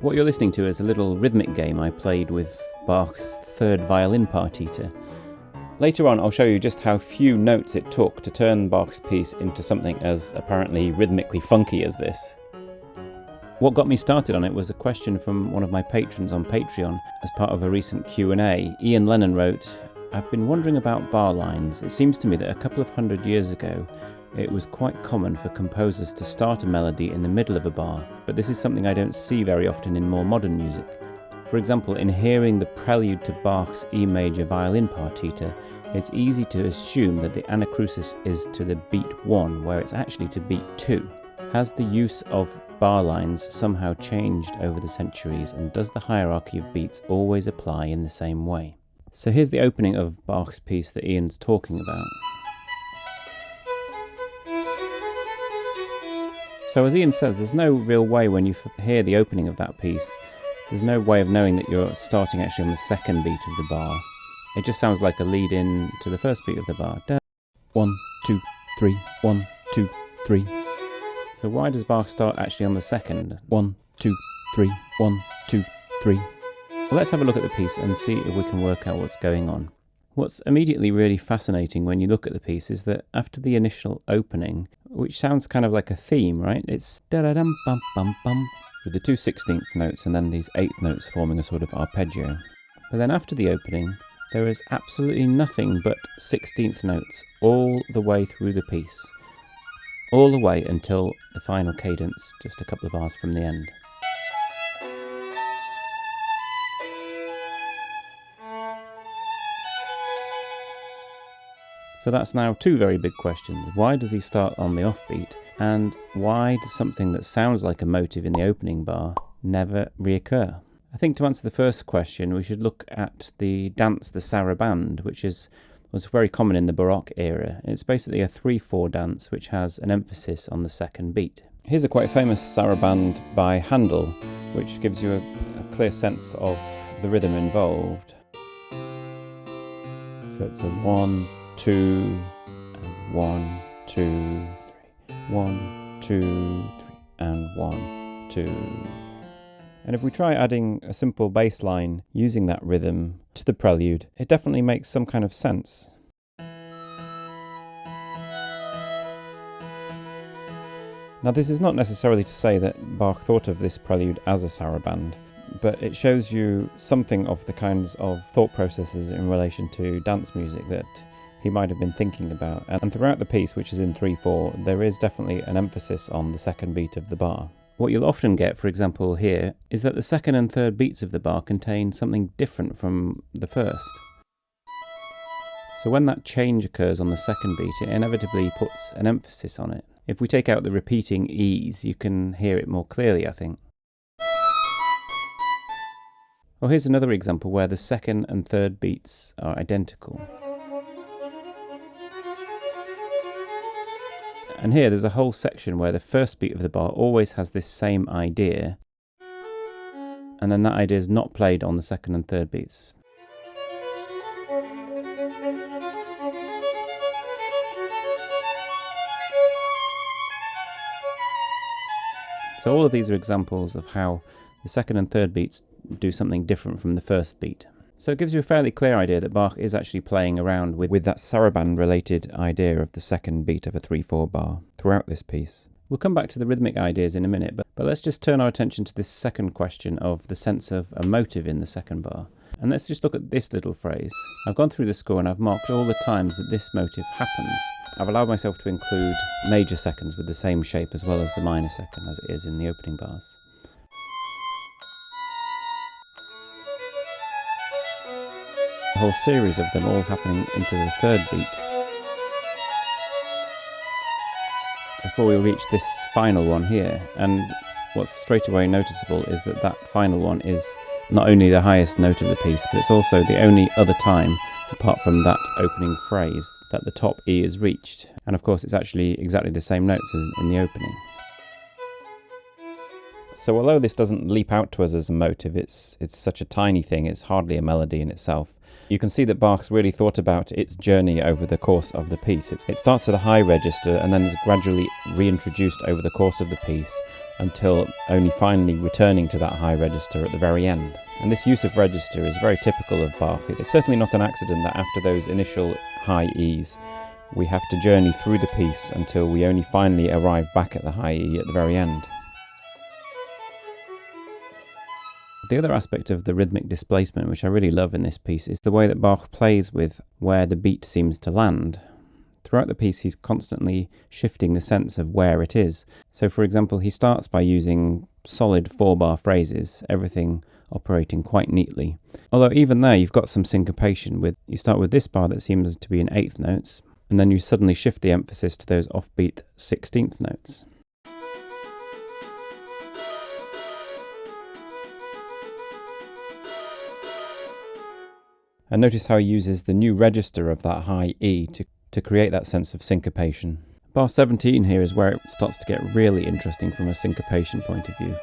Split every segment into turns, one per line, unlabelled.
What you're listening to is a little rhythmic game I played with Bach's third Violin Partita. Later on I'll show you just how few notes it took to turn Bach's piece into something as apparently rhythmically funky as this. What got me started on it was a question from one of my patrons on Patreon as part of a recent Q&A. Ian Lennon wrote, "I've been wondering about bar lines. It seems to me that a couple of hundred years ago it was quite common for composers to start a melody in the middle of a bar, but this is something I don't see very often in more modern music. For example, in hearing the prelude to Bach's E major Violin Partita, it's easy to assume that the anacrusis is to the beat 1, where it's actually to beat 2. Has the use of bar lines somehow changed over the centuries, and does the hierarchy of beats always apply in the same way?" So here's the opening of Bach's piece that Ian's talking about. So as Ian says, there's no real way when you hear the opening of that piece, there's no way of knowing that you're starting actually on the second beat of the bar. It just sounds like a lead in to the first beat of the bar. 1, 2, 3, 1, 2, 3. So why does Bach start actually on the second? 1, 2, 3, 1, 2, 3. Well, let's have a look at the piece and see if we can work out what's going on. What's immediately really fascinating when you look at the piece is that after the initial opening, which sounds kind of like a theme, right? It's da-da-dum bum bum bum with the 2 16th notes and then these 8th notes forming a sort of arpeggio. But then after the opening, there is absolutely nothing but 16th notes all the way through the piece. All the way until the final cadence, just a couple of bars from the end. So that's now 2 very big questions. Why does he start on the offbeat? And why does something that sounds like a motive in the opening bar never reoccur? I think to answer the first question, we should look at the dance, the Sarabande, which was very common in the Baroque era. It's basically a 3/4 dance which has an emphasis on the second beat. Here's a quite famous Sarabande by Handel, which gives you a clear sense of the rhythm involved. So it's a 1, 2, and 1, 2, 3. 1, 2, 3, and 1, 2. And if we try adding a simple bass line using that rhythm to the prelude, it definitely makes some kind of sense. Now, this is not necessarily to say that Bach thought of this prelude as a Sarabande, but it shows you something of the kinds of thought processes in relation to dance music that he might have been thinking about. And throughout the piece, which is in 3/4, there is definitely an emphasis on the second beat of the bar. What you'll often get, for example here, is that the second and third beats of the bar contain something different from the first. So when that change occurs on the second beat, it inevitably puts an emphasis on it. If we take out the repeating E's, you can hear it more clearly, I think. Well, here's another example where the second and third beats are identical. And here there's a whole section where the first beat of the bar always has this same idea, and then that idea is not played on the second and third beats. So all of these are examples of how the second and third beats do something different from the first beat. So it gives you a fairly clear idea that Bach is actually playing around with that Sarabande-related idea of the second beat of a 3/4 bar throughout this piece. We'll come back to the rhythmic ideas in a minute, but let's just turn our attention to this second question of the sense of a motive in the second bar. And let's just look at this little phrase. I've gone through the score and I've marked all the times that this motive happens. I've allowed myself to include major seconds with the same shape as well as the minor second as it is in the opening bars. A whole series of them all happening into the third beat before we reach this final one here. And what's straight away noticeable is that that final one is not only the highest note of the piece, but it's also the only other time, apart from that opening phrase, that the top E is reached. And of course it's actually exactly the same notes as in the opening. So although this doesn't leap out to us as a motive, it's such a tiny thing, it's hardly a melody in itself. You can see that Bach's really thought about its journey over the course of the piece. It starts at a high register and then is gradually reintroduced over the course of the piece until only finally returning to that high register at the very end. And this use of register is very typical of Bach. It's certainly not an accident that after those initial high E's, we have to journey through the piece until we only finally arrive back at the high E at the very end. The other aspect of the rhythmic displacement, which I really love in this piece, is the way that Bach plays with where the beat seems to land. Throughout the piece, he's constantly shifting the sense of where it is. So, for example, he starts by using solid 4-bar phrases, everything operating quite neatly. Although even there, you've got some syncopation. You start with this bar that seems to be in 8th notes, and then you suddenly shift the emphasis to those offbeat 16th notes. And notice how he uses the new register of that high E to create that sense of syncopation. Bar 17 here is where it starts to get really interesting from a syncopation point of view.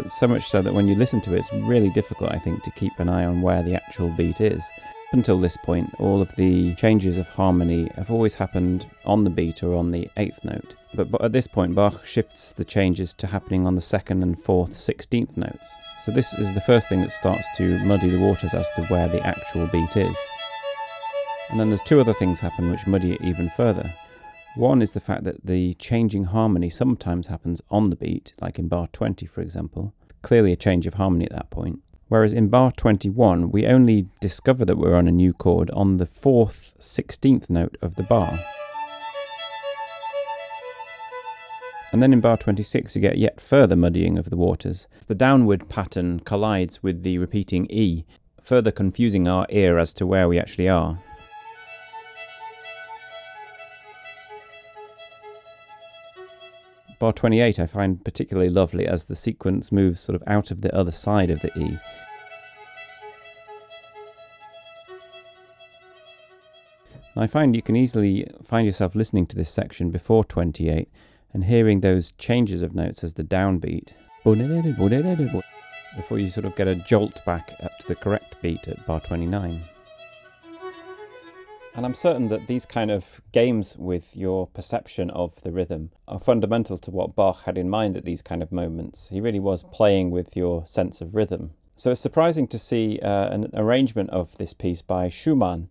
So much so that when you listen to it, it's really difficult, I think, to keep an eye on where the actual beat is. Up until this point, all of the changes of harmony have always happened on the beat or on the 8th note. But at this point, Bach shifts the changes to happening on the 2nd and 4th 16th notes. So this is the first thing that starts to muddy the waters as to where the actual beat is. And then there's two other things happen which muddy it even further. One is the fact that the changing harmony sometimes happens on the beat, like in bar 20, for example. Clearly a change of harmony at that point. Whereas in bar 21, we only discover that we're on a new chord on the 4th 16th note of the bar. And then in bar 26, you get yet further muddying of the waters. The downward pattern collides with the repeating E, further confusing our ear as to where we actually are. Bar 28 I find particularly lovely as the sequence moves sort of out of the other side of the E. And I find you can easily find yourself listening to this section before 28 and hearing those changes of notes as the downbeat before you sort of get a jolt back to the correct beat at bar 29. And I'm certain that these kind of games with your perception of the rhythm are fundamental to what Bach had in mind at these kind of moments. He really was playing with your sense of rhythm. So it's surprising to see an arrangement of this piece by Schumann,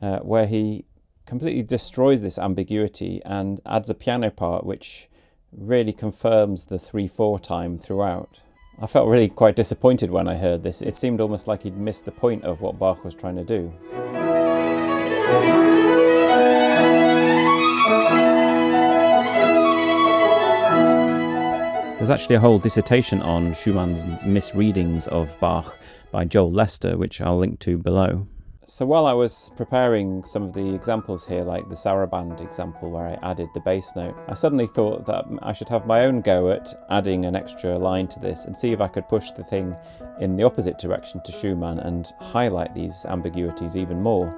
where he completely destroys this ambiguity and adds a piano part which really confirms the 3/4 time throughout. I felt really quite disappointed when I heard this. It seemed almost like he'd missed the point of what Bach was trying to do. There's actually a whole dissertation on Schumann's misreadings of Bach by Joel Lester, which I'll link to below. So while I was preparing some of the examples here, like the Sarabande example where I added the bass note, I suddenly thought that I should have my own go at adding an extra line to this and see if I could push the thing in the opposite direction to Schumann and highlight these ambiguities even more.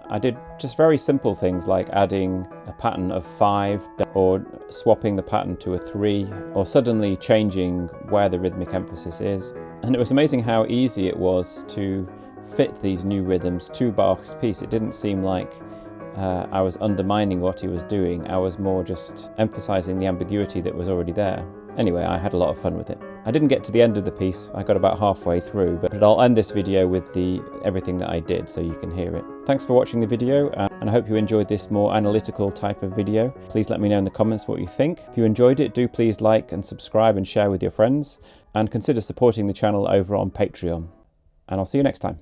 I did just very simple things like adding a pattern of 5 or swapping the pattern to a 3 or suddenly changing where the rhythmic emphasis is. And it was amazing how easy it was to fit these new rhythms to Bach's piece. It didn't seem like I was undermining what he was doing. I was more just emphasizing the ambiguity that was already there. Anyway, I had a lot of fun with it. I didn't get to the end of the piece. I got about halfway through, but I'll end this video with everything that I did so you can hear it. Thanks for watching the video, and I hope you enjoyed this more analytical type of video. Please let me know in the comments what you think. If you enjoyed it, do please like and subscribe and share with your friends, and consider supporting the channel over on Patreon. And I'll see you next time.